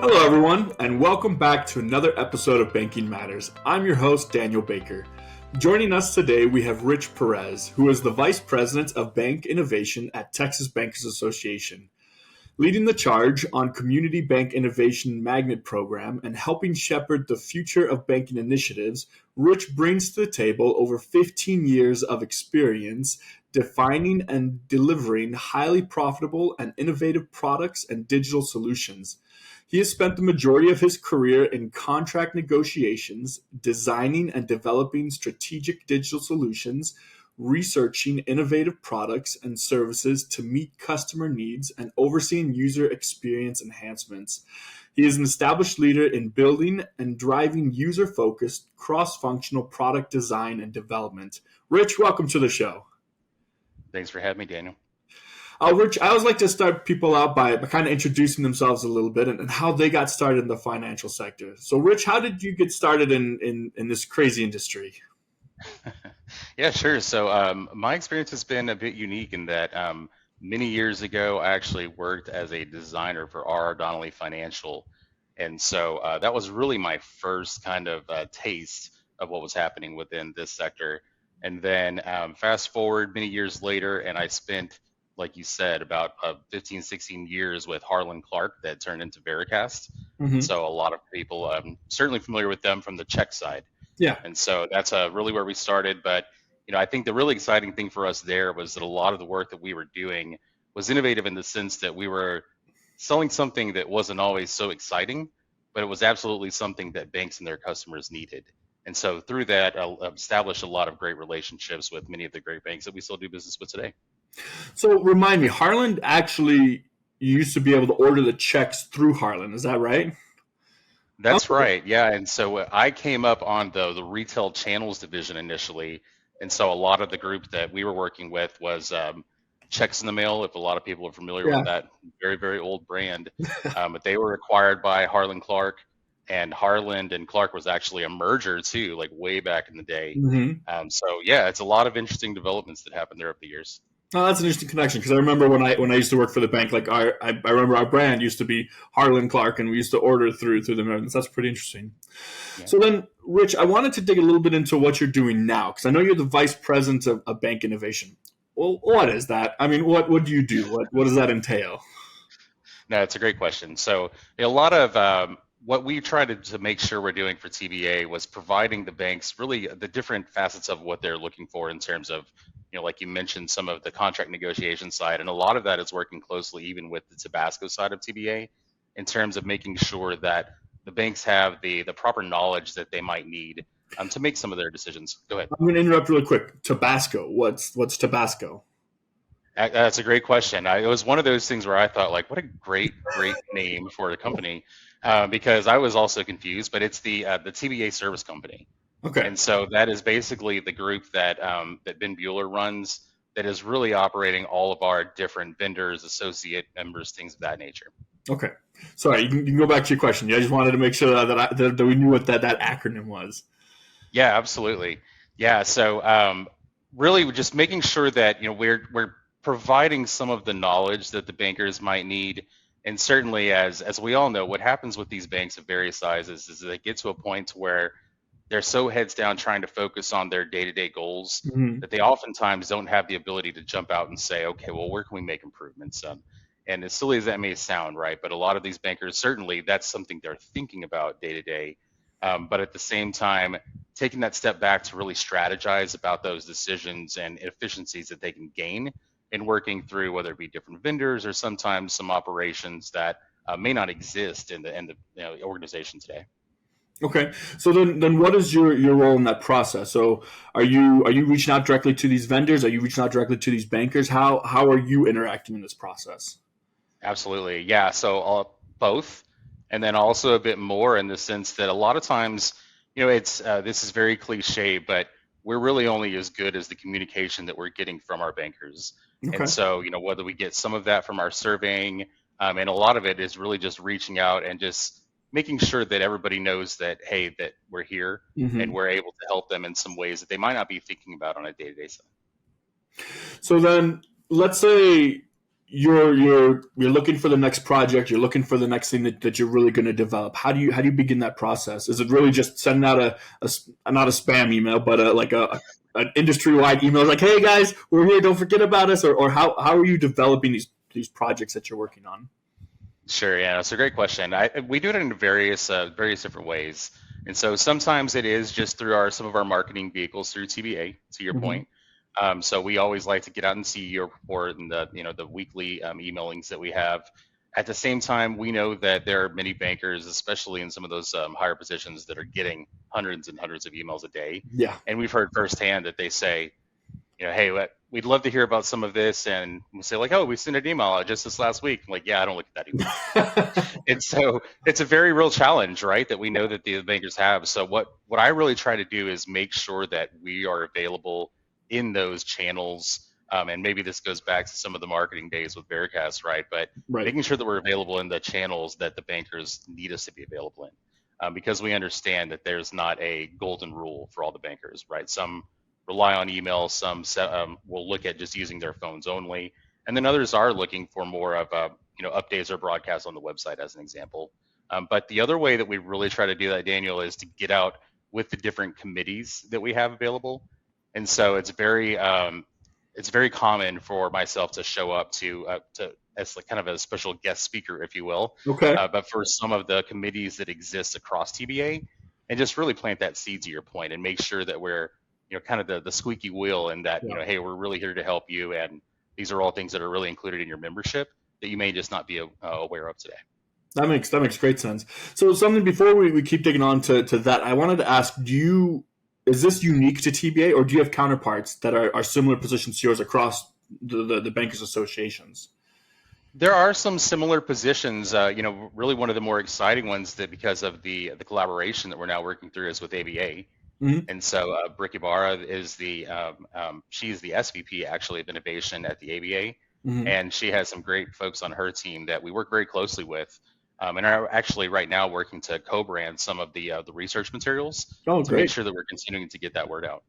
Hello, everyone, and welcome back to another episode of Banking Matters. I'm your host, Daniel Baker. Joining us today, we have Rich Perez, who is the Vice President of Bank Innovation at Texas Bankers Association. Leading the charge on Community Bank Innovation Magnet Program and helping shepherd the future of banking initiatives, Rich brings to the table over 15 years of experience defining and delivering highly profitable and innovative products and digital solutions. He has spent the majority of his career in contract negotiations, designing and developing strategic digital solutions, researching innovative products and services to meet customer needs, and overseeing user experience enhancements. He is an established leader in building and driving user-focused, cross-functional product design and development. Rich, welcome to the show. Thanks for having me, Daniel. Rich, I always like to start people out by kind of introducing themselves a little bit and how they got started in the financial sector. So, Rich, how did you get started in this crazy industry? Yeah, sure. So my experience has been a bit unique in that many years ago, I actually worked as a designer for R.R. Donnelley Financial. And so that was really my first kind of taste of what was happening within this sector. And then fast forward many years later, and I spent, like you said, about 15, 16 years with Harlan Clark that turned into Veracast. Mm-hmm. So a lot of people certainly familiar with them from the check side. Yeah. And so that's really where we started. But I think the really exciting thing for us there was that a lot of the work that we were doing was innovative in the sense that we were selling something that wasn't always so exciting, but it was absolutely something that banks and their customers needed. And so through that, I established a lot of great relationships with many of the great banks that we still do business with today. So remind me, Harlan actually used to be able to order the checks through Harlan. Is that right? That's right. Yeah. And so I came up on the retail channels division initially. And so a lot of the group that we were working with was Checks in the Mail, if a lot of people are familiar with that very, very old brand. But they were acquired by Harlan Clark, and Harlan and Clark was actually a merger too, like way back in the day. Mm-hmm. So yeah, it's a lot of interesting developments that happened there over the years. Oh, that's an interesting connection because I remember when I used to work for the bank, like I remember our brand used to be Harlan Clark, and we used to order through them. That's pretty interesting. Yeah. So then, Rich, I wanted to dig a little bit into what you're doing now because I know you're the vice president of bank innovation. Well, what is that? I mean, what do you do? What does that entail? No, it's a great question. So a lot of what we tried to make sure we're doing for TBA was providing the banks really the different facets of what they're looking for in terms of, like you mentioned, some of the contract negotiation side. And a lot of that is working closely even with the Tabasco side of TBA in terms of making sure that the banks have the proper knowledge that they might need to make some of their decisions. Go ahead. I'm going to interrupt really quick. Tabasco. What's Tabasco? That's a great question. It was one of those things where I thought, like, what a great name for a company, because I was also confused. But it's the TBA service company. Okay. And so that is basically the group that Ben Bueller runs. That is really operating all of our different vendors, associate members, things of that nature. Okay. Sorry, you can go back to your question. Yeah, I just wanted to make sure that we knew what that acronym was. Yeah, absolutely. Yeah. So really, just making sure that we're providing some of the knowledge that the bankers might need. And certainly, as we all know, what happens with these banks of various sizes is they get to a point where they're so heads down trying to focus on their day-to-day goals that they oftentimes don't have the ability to jump out and say, okay, well, where can we make improvements? And as silly as that may sound, right? But a lot of these bankers, certainly that's something they're thinking about day to day. But at the same time, taking that step back to really strategize about those decisions and efficiencies that they can gain in working through, whether it be different vendors or sometimes some operations that may not exist in the organization today. Okay, so then what is your role in that process? So are you reaching out directly to these vendors? Are you reaching out directly to these bankers? How are you interacting in this process? Absolutely, yeah. So both, and then also a bit more in the sense that a lot of times, it's this is very cliche, but we're really only as good as the communication that we're getting from our bankers. Okay. And so, whether we get some of that from our surveying, and a lot of it is really just reaching out and just making sure that everybody knows that, hey, that we're here and we're able to help them in some ways that they might not be thinking about on a day-to-day side. So then let's say you're looking for the next project, you're looking for the next thing that you're really going to develop. How do you begin that process? Is it really just sending out not a spam email, but like a an industry wide email like, hey guys, we're here, don't forget about us, or how are you developing these projects that you're working on? Sure, yeah, that's a great question. We do it in various different ways, and so sometimes it is just through some of our marketing vehicles through TBA. To your Hmm. point, so we always like to get out and see your report and the weekly emailings that we have. At the same time, we know that there are many bankers, especially in some of those higher positions, that are getting hundreds and hundreds of emails a day, Yeah. and we've heard firsthand that they say, hey, we'd love to hear about some of this, and we say like, oh, we sent an email out just this last week. I'm like, yeah, I don't look at that email. And so it's a very real challenge, right? That we know that the bankers have. So what I really try to do is make sure that we are available in those channels. And maybe this goes back to some of the marketing days with Veracast, right? But Right. making sure that we're available in the channels that the bankers need us to be available in, because we understand that there's not a golden rule for all the bankers, right? Some rely on email, some will look at just using their phones only, and then others are looking for more of updates or broadcasts on the website, as an example. But the other way that we really try to do that, Daniel, is to get out with the different committees that we have available. And so it's very common for myself to show up to as like kind of a special guest speaker, if you will, Okay. but for some of the committees that exist across TBA, and just really plant that seed to your point and make sure that we're kind of the squeaky wheel, and that Yeah. hey, we're really here to help you, and these are all things that are really included in your membership that you may just not be aware of today. That makes great sense. So something before we keep digging on to that, I wanted to ask, is this unique to TBA, or do you have counterparts that are similar positions to yours across the bankers associations? There are some similar positions. Really one of the more exciting ones, that because of the collaboration that we're now working through, is with ABA. Hmm. And so Brick Ibarra is she's the SVP actually of innovation at the ABA, Hmm. and she has some great folks on her team that we work very closely with, and are actually right now working to co-brand some of the research materials Oh, to make great. sure that we're continuing to get that word out.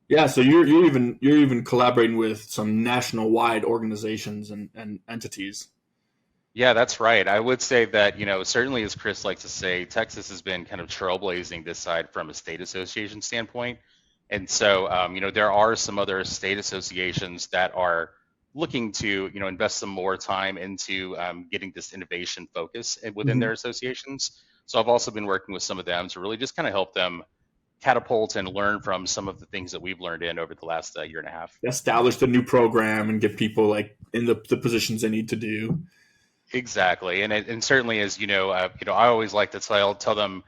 Yeah, so you're even collaborating with some national wide organizations and entities. Yeah, that's right. I would say that, certainly, as Chris likes to say, Texas has been kind of trailblazing this side from a state association standpoint. And so, there are some other state associations that are looking to, invest some more time into getting this innovation focus within Hmm. their associations. So I've also been working with some of them to really just kind of help them catapult and learn from some of the things that we've learned in over the last year and a half. Establish the new program and get people like in the positions they need to do. Exactly, and certainly, as I always like to tell them,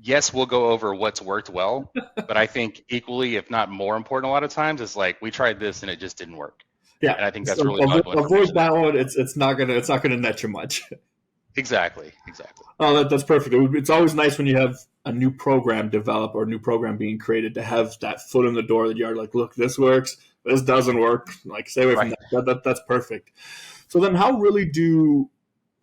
yes, we'll go over what's worked well, but I think equally, if not more important, a lot of times is like, we tried this and it just didn't work, Yeah, and I think that's so really valuable avoid information to that have. one. It's not gonna net you much. Exactly, exactly. Oh, that's perfect. It's always nice when you have a new program develop or a new program being created to have that foot in the door that you're like, look, this works, this doesn't work. Like, stay away from Right. that. That's perfect. So then, how really do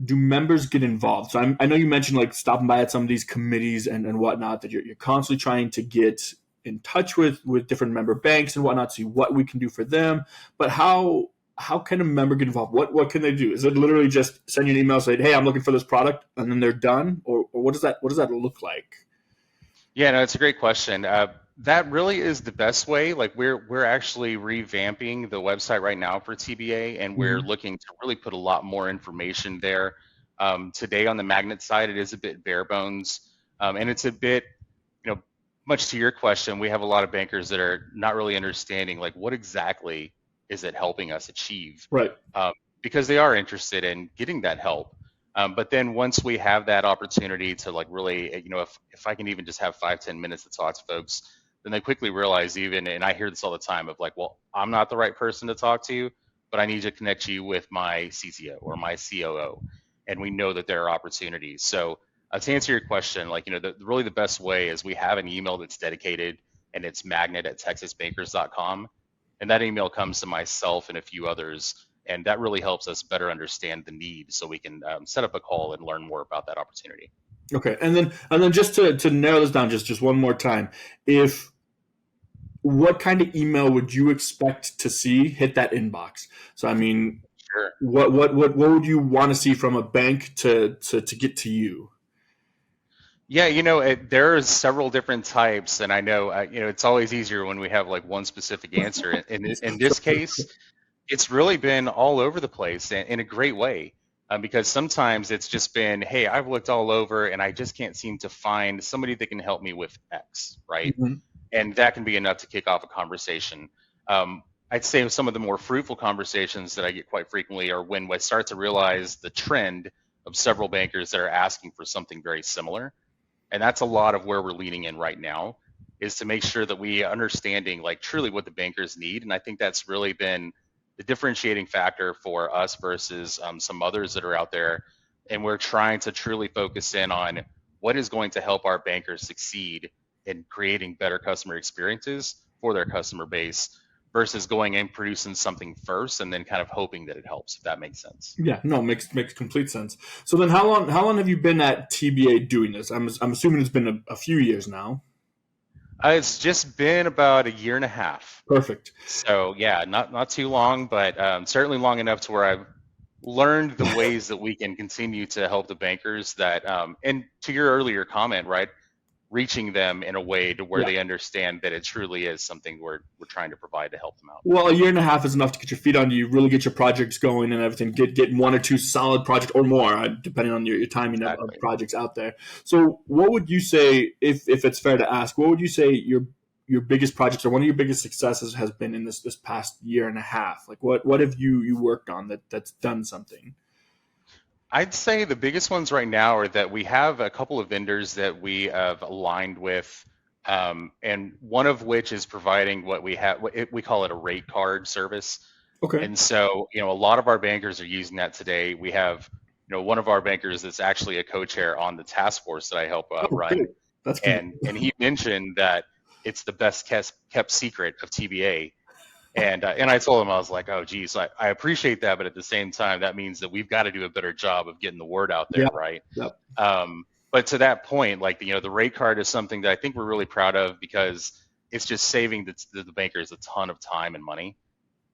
members get involved? So I know you mentioned like stopping by at some of these committees and whatnot, that you're constantly trying to get in touch with different member banks and whatnot, see what we can do for them. But how can a member get involved? What can they do? Is it literally just send you an email saying, hey, I'm looking for this product, and then they're done, or what does that look like? Yeah, no, it's a great question. That really is the best way. Like, we're actually revamping the website right now for TBA, and we're Hmm. looking to really put a lot more information there. Today on the magnet side, it is a bit bare bones, and it's a bit, you know, much to your question. We have a lot of bankers that are not really understanding like what exactly is it helping us achieve, Right. um, because they are interested in getting that help. But then once we have that opportunity to like really, if I can even just have 5, 10 minutes to talk to folks, then they quickly realize, even, and I hear this all the time, of like, well, I'm not the right person to talk to, but I need to connect you with my CTO or my COO. And we know that there are opportunities. So to answer your question, like, really the best way is we have an email that's dedicated, and it's magnet@texasbankers.com. And that email comes to myself and a few others, and that really helps us better understand the need, so we can set up a call and learn more about that opportunity. Okay. And then just to narrow this down just one more time, if what kind of email would you expect to see hit that inbox? So I mean, Sure. what would you want to see from a bank to get to you? Yeah, there are several different types, and I know, it's always easier when we have like one specific answer. In this case, it's really been all over the place in a great way, because sometimes it's just been, hey, I've looked all over and I just can't seem to find somebody that can help me with X, right? Mhm. And that can be enough to kick off a conversation. I'd say some of the more fruitful conversations that I get quite frequently are when I start to realize the trend of several bankers that are asking for something very similar, and that's a lot of where we're leaning in right now, is to make sure that we understanding like truly what the bankers need. And I think that's really been the differentiating factor for us versus some others that are out there. And we're trying to truly focus in on what is going to help our bankers succeed in creating better customer experiences for their customer base versus going and producing something first and then kind of hoping that it helps, if that makes sense. Yeah, no, makes complete sense. So then, how long have you been at TBA doing this? I'm assuming it's been a few years now. It's just been about a year and a half. Perfect. So yeah, not too long, but certainly long enough to where I've learned the ways that we can continue to help the bankers. That and to your earlier comment, right, reaching them in a way to where Yeah. they understand that it truly is something we're trying to provide to help them out. Well, a year and a half is enough to get your feet on you, really get your projects going and everything. Get one or two solid projects or more, depending on your timing of Exactly. projects out there. So, what would you say, if it's fair to ask, what would you say your biggest projects or one of your biggest successes has been in this past year and a half? Like, what have you worked on that's done something? I'd say the biggest ones right now are that we have a couple of vendors that we have aligned with, and one of which is providing what we have. We call it a rate card service. Okay. And so, a lot of our bankers are using that today. We have, one of our bankers that's actually a co-chair on the task force that I help Oh, run, great. That's and he mentioned that it's the best kept secret of TBA. And I told him, I was like, oh, geez, I appreciate that, but at the same time, that means that we've got to do a better job of getting the word out yeah. there, right? Yep. But to that point, like the rate card is something that I think we're really proud of because it's just saving the bankers a ton of time and money.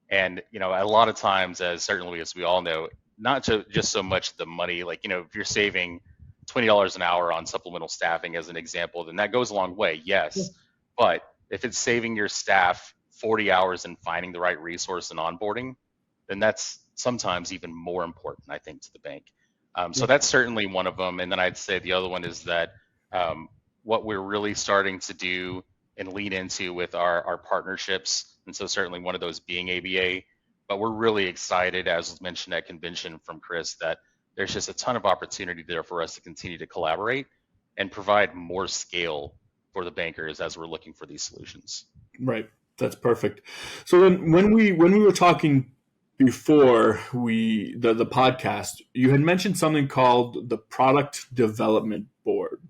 And a lot of times, as certainly as we all know, not just so much the money. Like if you're saving $20 an hour on supplemental staffing, as an example, then that goes a long way. Yeah. Yes, but if it's saving your staff 40 hours in finding the right resource and onboarding, then that's sometimes even more important, I think, to the bank. So Yeah. that's certainly one of them. And then I'd say the other one is that what we're really starting to do and lean into with our partnerships. And so certainly one of those being ABA, but we're really excited, as was mentioned at convention from Chris, that there's just a ton of opportunity there for us to continue to collaborate and provide more scale for the bankers as we're looking for these solutions. Right. That's perfect. So then when we were talking before the podcast, you had mentioned something called the product development board.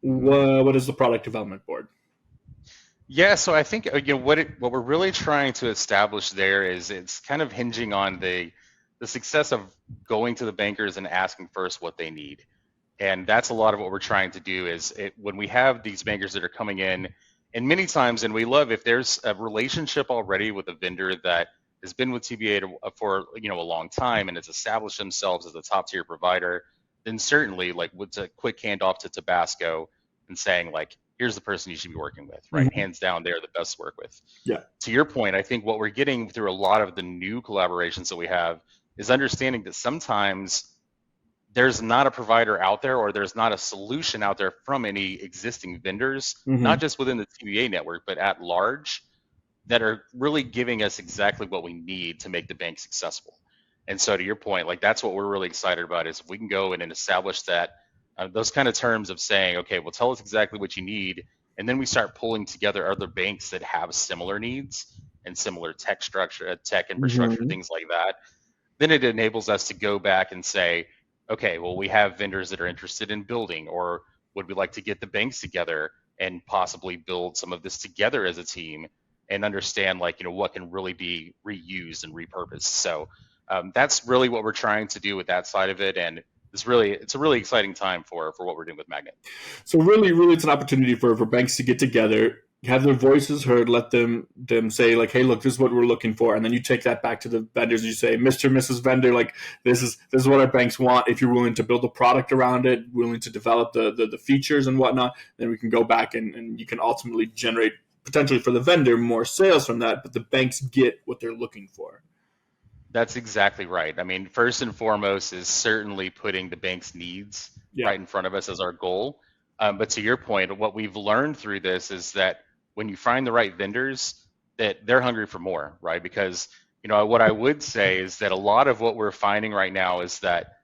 What is the product development board? Yeah, so I think what we're really trying to establish there is it's kind of hinging on the success of going to the bankers and asking first what they need. And that's a lot of what we're trying to do is when we have these bankers that are coming in, and many times, and we love if there's a relationship already with a vendor that has been with TBA for a long time and has established themselves as a top tier provider, then certainly like with a quick handoff to Tabasco and saying like, here's the person you should be working with, right? Mhm. Hands down, they're the best to work with. Yeah. To your point, I think what we're getting through a lot of the new collaborations that we have is understanding that sometimes there's not a provider out there or there's not a solution out there from any existing vendors, Hmm. not just within the TBA network, but at large, that are really giving us exactly what we need to make the bank successful. And so to your point, like that's what we're really excited about is if we can go in and establish that those kind of terms of saying, okay, well, tell us exactly what you need. And then we start pulling together other banks that have similar needs and similar tech structure, tech infrastructure, Hmm. things like that. Then it enables us to go back and say, okay, well, we have vendors that are interested in building, or would we like to get the banks together and possibly build some of this together as a team and understand like, what can really be reused and repurposed. So that's really what we're trying to do with that side of it. And it's a really exciting time for what we're doing with Magnet. So really, really, it's an opportunity for banks to get together, have their voices heard, let them say like, hey, look, this is what we're looking for, and then you take that back to the vendors. You say, Mr. Mrs. Vendor, like this is what our banks want. If you're willing to build a product around it, willing to develop the features and whatnot, then we can go back and you can ultimately generate potentially for the vendor more sales from that, but the banks get what they're looking for. That's exactly right. I mean, first and foremost is certainly putting the bank's needs Yeah. right in front of us as our goal. But to your point, what we've learned through this is that when you find the right vendors, that they're hungry for more, right? Because what I would say is that a lot of what we're finding right now is that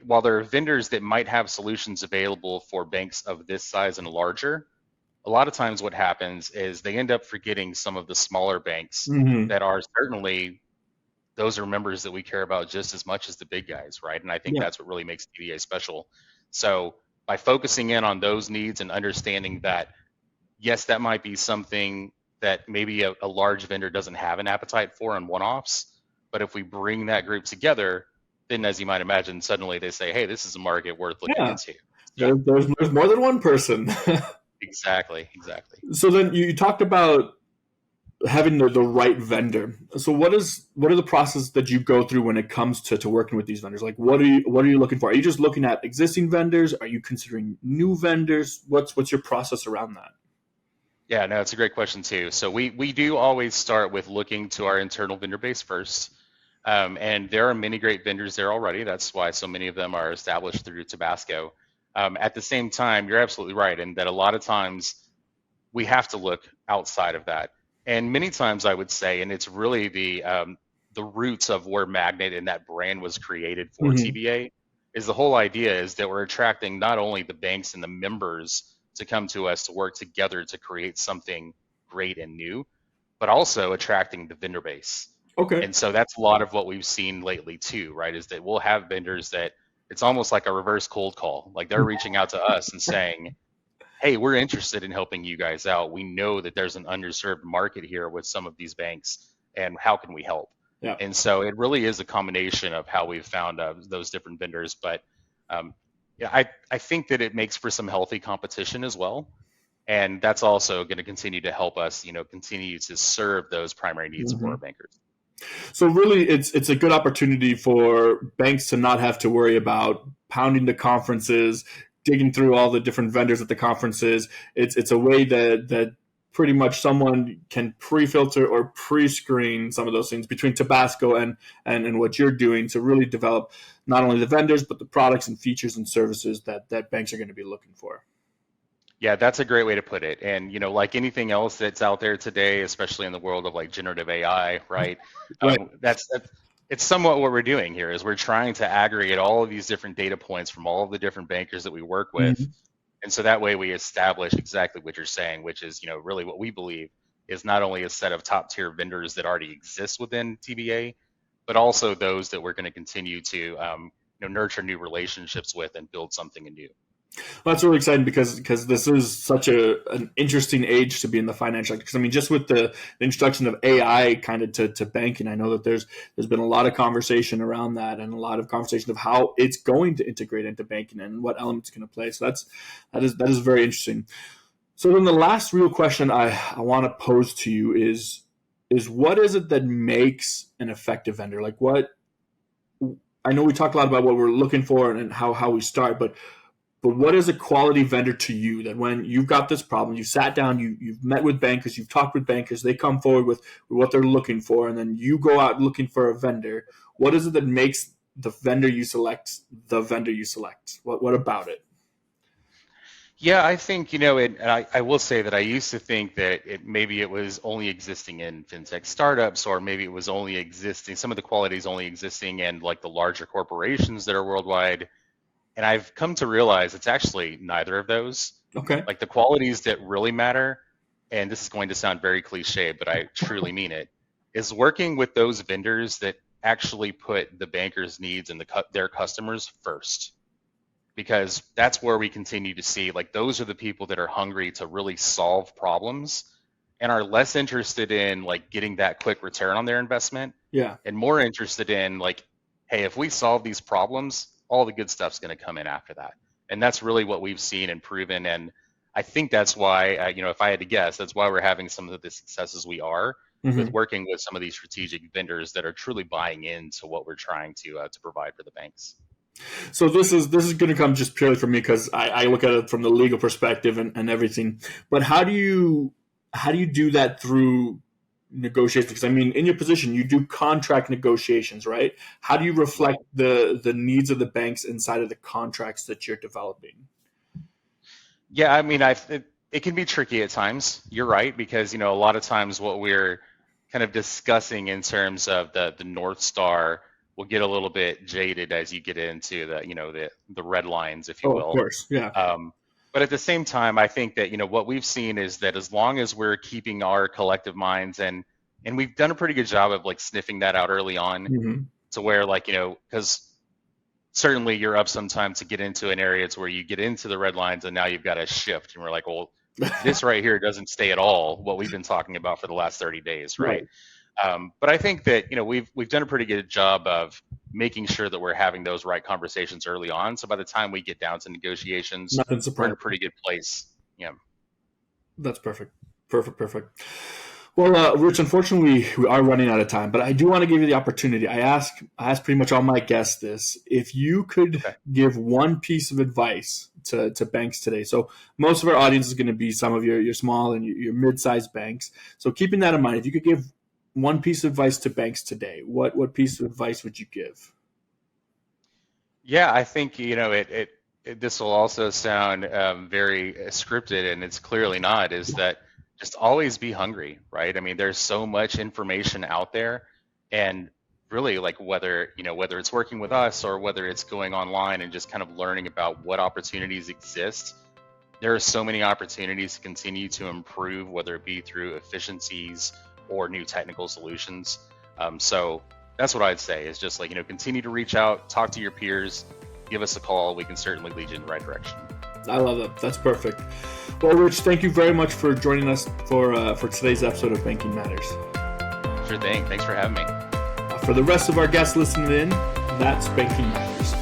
while there are vendors that might have solutions available for banks of this size and larger, a lot of times what happens is they end up forgetting some of the smaller banks Mm-hmm. that are certainly those are members that we care about just as much as the big guys, right? And I think Yeah. that's what really makes DDA special. So by focusing in on those needs and understanding that, yes, that might be something that maybe a large vendor doesn't have an appetite for in one-offs, but if we bring that group together, then as you might imagine, suddenly they say, hey, this is a market worth looking Yeah. into. So There's more than one person. exactly. So then you talked about having the right vendor. So what are the processes that you go through when it comes to working with these vendors? Like what are you looking for? Are you just looking at existing vendors? Are you considering new vendors? What's your process around that? Yeah, no, it's a great question too. So we do always start with looking to our internal vendor base first. And there are many great vendors there already. That's why so many of them are established through Tabasco. At the same time, you're absolutely right in that a lot of times we have to look outside of that. And many times I would say, and it's really the roots of where Magnet and that brand was created for Mm-hmm. TBA, is the whole idea is that we're attracting not only the banks and the members to come to us to work together to create something great and new, but also attracting the vendor base. Okay. And so that's a lot of what we've seen lately too, right? Is that we'll have vendors that it's almost like a reverse cold call. Like they're reaching out to us and saying, hey, we're interested in helping you guys out. We know that there's an underserved market here with some of these banks, and how can we help? Yeah. And so it really is a combination of how we've found those different vendors. But yeah, I think that it makes for some healthy competition as well. And that's also going to continue to help us, continue to serve those primary needs for Mm-hmm. our bankers. So really, it's a good opportunity for banks to not have to worry about pounding the conferences, digging through all the different vendors at the conferences. It's a way that pretty much someone can pre-filter or pre-screen some of those things between Tabasco and what you're doing to really develop not only the vendors but the products and features and services that banks are going to be looking for. Yeah, that's a great way to put it. And like anything else that's out there today, especially in the world of like generative AI, right? Right. That's it's somewhat what we're doing here is we're trying to aggregate all of these different data points from all of the different bankers that we work with, Mm-hmm. and so that way we establish exactly what you're saying, which is really what we believe is not only a set of top tier vendors that already exist within TBA, but also those that we're going to continue to nurture new relationships with and build something anew. Well, that's really exciting because this is such an interesting age to be in the financial sector. Because I mean, just with the introduction of AI kind of to banking, I know that there's been a lot of conversation around that and a lot of conversation of how it's going to integrate into banking and what elements it's going to play. So that is very interesting. So then the last real question I want to pose to you is what is it that makes an effective vendor? Like what I know we talked a lot about what we're looking for and how we start, but what is a quality vendor to you that when you've got this problem, you sat down, you've met with bankers, you've talked with bankers, they come forward with what they're looking for, and then you go out looking for a vendor. What is it that makes the vendor you select the vendor you select? What about it? Yeah, I think, and I will say that I used to think that maybe it was only existing in fintech startups, or maybe it was only existing, some of the qualities only existing in like the larger corporations that are worldwide. And I've come to realize it's actually neither of those. Okay. Like the qualities that really matter, and this is going to sound very cliche, but I truly mean it, is working with those vendors that actually put the bankers' needs and their customers first, because that's where we continue to see like those are the people that are hungry to really solve problems and are less interested in like getting that quick return on their investment Yeah. and more interested in like, hey, if we solve these problems, all the good stuff's going to come in after that. And that's really what we've seen and proven. And I think that's why, if I had to guess, that's why we're having some of the successes we are with Hmm. working with some of these strategic vendors that are truly buying into what we're trying to provide for the banks. So this is going to come just purely from me because I look at it from the legal perspective and everything. But how do you do that through negotiations? Because I mean, in your position, you do contract negotiations, right? How do you reflect Right. the needs of the banks inside of the contracts that you're developing? Yeah, I mean, it can be tricky at times. You're right, because a lot of times what we're kind of discussing in terms of the North Star will get a little bit jaded as you get into the red lines, if you Oh, of will. course, yeah. Um, but at the same time, I think that what we've seen is that as long as we're keeping our collective minds, and we've done a pretty good job of like sniffing that out early on, Hmm. to where like because certainly you're up sometime to get into an area to where you get into the red lines and now you've got to shift, and we're like, well, this right here doesn't stay at all what we've been talking about for the last 30 days, right? Right. But I think that we've done a pretty good job of making sure that we're having those right conversations early on, so by the time we get down to negotiations, Nothing we're in a surprising. pretty good place. Yeah. That's perfect. Perfect. Perfect. Well, Rich, unfortunately, we are running out of time, but I do want to give you the opportunity. I ask pretty much all my guests this. If you could Okay. give one piece of advice to banks today, so most of our audience is going to be some of your small and your mid-sized banks. So keeping that in mind, if you could give one piece of advice to banks today, what piece of advice would you give? Yeah, I think this will also sound very scripted, and it's clearly not. Is that just always be hungry, right? I mean, there's so much information out there, and really, like whether it's working with us or whether it's going online and just kind of learning about what opportunities exist, there are so many opportunities to continue to improve, whether it be through efficiencies or new technical solutions. So that's what I'd say is just like, continue to reach out, talk to your peers, give us a call. We can certainly lead you in the right direction. I love that. That's perfect. Well, Rich, thank you very much for joining us for today's episode of Banking Matters. Sure thing. Thanks for having me. For the rest of our guests listening in, that's Banking Matters.